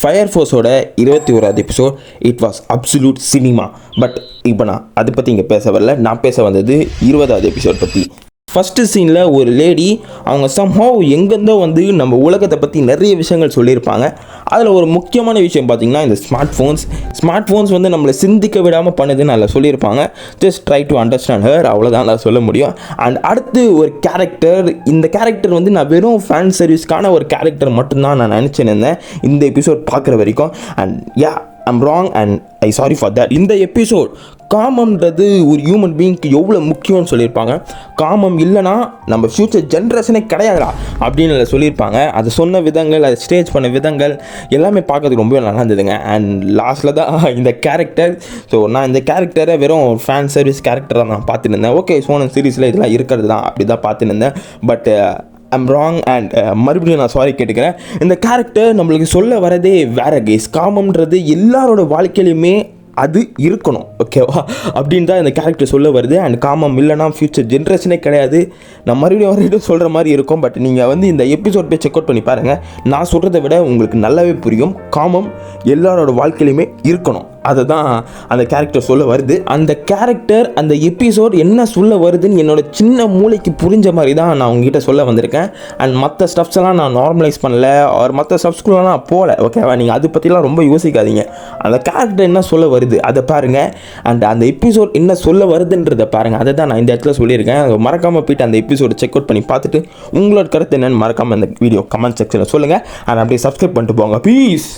Fire ஃபோர்ஸோட 21வது episode it was absolute cinema. But இப்போ நான் அதை பற்றி இங்கே பேச வரல. நான் பேச வந்தது 20வது எபிசோட் பற்றி. ஃபஸ்ட்டு சீனில் ஒரு லேடி அவங்க சம்ஹவ் எங்கேருந்தோ வந்து நம்ம உலகத்தை பற்றி நிறைய விஷயங்கள் சொல்லியிருப்பாங்க. அதில் ஒரு முக்கியமான விஷயம் பார்த்திங்கன்னா இந்த ஸ்மார்ட் ஃபோன்ஸ் வந்து நம்மளை சிந்திக்க விடாமல் பண்ணுதுன்னு அதில் சொல்லியிருப்பாங்க. Just try to understand her, அவ்வளோதான் நான் சொல்ல முடியும். அண்ட் அடுத்து ஒரு கேரக்டர், இந்த கேரக்டர் வந்து நான் வெறும் ஃபேன் சர்வீஸ்க்கான ஒரு கேரக்டர் மட்டும்தான் நான் நினச்சின்னு இருந்தேன் இந்த எபிசோட் பார்க்குற வரைக்கும். And yeah I'm wrong and I sorry for that. இந்த எபிசோட் காமம்ன்றது ஒரு ஹியூமன் பீயிங்க்கு எவ்வளோ முக்கியம்னு சொல்லியிருப்பாங்க. காமம் இல்லைனா நம்ம ஃப்யூச்சர் ஜென்ரேஷனே கிடையாதுடா அப்படின்னு சொல்லியிருப்பாங்க. அது சொன்ன விதங்கள், அது ஸ்டேஜ் பண்ண விதங்கள் எல்லாமே பார்க்கறதுக்கு ரொம்ப நல்லா இருந்ததுங்க. அண்ட் லாஸ்ட்டில் தான் இந்த கேரக்டர். ஸோ நான் இந்த கேரக்டரை வெறும் ஃபேன் சர்வீஸ் கேரக்டராக நான் பார்த்துட்டு இருந்தேன். ஓகே, சோனன் சீரீஸில் இதெல்லாம் இருக்கிறது தான், அப்படி தான் பார்த்துட்டு இருந்தேன். பட் ஐம் ராங் அண்ட் மறுபடியும் நான் சாரி கேட்டுக்கிறேன். இந்த கேரக்டர் நம்மளுக்கு சொல்ல வரதே வேற கேஸ். காமம்ன்றது எல்லாரோட வாழ்க்கையிலையுமே அது இருக்கணும், ஓகேவா? அப்படின்னு தான் இந்த கேரக்டர் சொல்ல வருது. அண்ட் காமம் இல்லைனா ஃப்யூச்சர் ஜென்ரேஷனே கிடையாது. நான் மறுபடியும் சொல்கிற மாதிரி இருக்கும். பட் நீங்கள் வந்து இந்த எபிசோட் போய் செக் அவுட் பண்ணி பாருங்கள். நான் சொல்கிறத விட உங்களுக்கு நல்லாவே புரியும். காமம் எல்லாரோட வாழ்க்கையிலையுமே இருக்கணும், அதை தான் அந்த கேரக்டர் சொல்ல வருது. அந்த கேரக்டர் அந்த எபிசோட் என்ன சொல்ல வருதுன்னு என்னோட சின்ன மூளைக்கு புரிஞ்ச மாதிரி தான் நான் உங்ககிட்ட சொல்ல வந்திருக்கேன். அண்ட் மற்ற ஸ்டப்ஸ் எல்லாம் நான் நார்மலைஸ் பண்ணல, ஒரு மற்ற ஸ்டப்ஸ்குள்ளே நான் போகல, ஓகேவா? நீங்கள் அதை பற்றிலாம் ரொம்ப யோசிக்காதீங்க. அந்த கேரக்டர் என்ன சொல்ல வருது அதை பாருங்கள். அண்ட் அந்த எபிசோட் என்ன சொல்ல வருதுன்றதை பாருங்கள். அதை தான் நான் இந்த இடத்துல சொல்லியிருக்கேன். மறக்காமல் போய்ட்டு அந்த எபிசோடை செக் அவுட் பண்ணி பார்த்துட்டு உங்களோட கருத்து என்னென்னு மறக்காமல் இந்த வீடியோ கமெண்ட் செக்ஷனில் சொல்லுங்கள். அண்ட் அப்படியே சப்ஸ்கிரைப் பண்ணிட்டு போங்க. பீஸ்.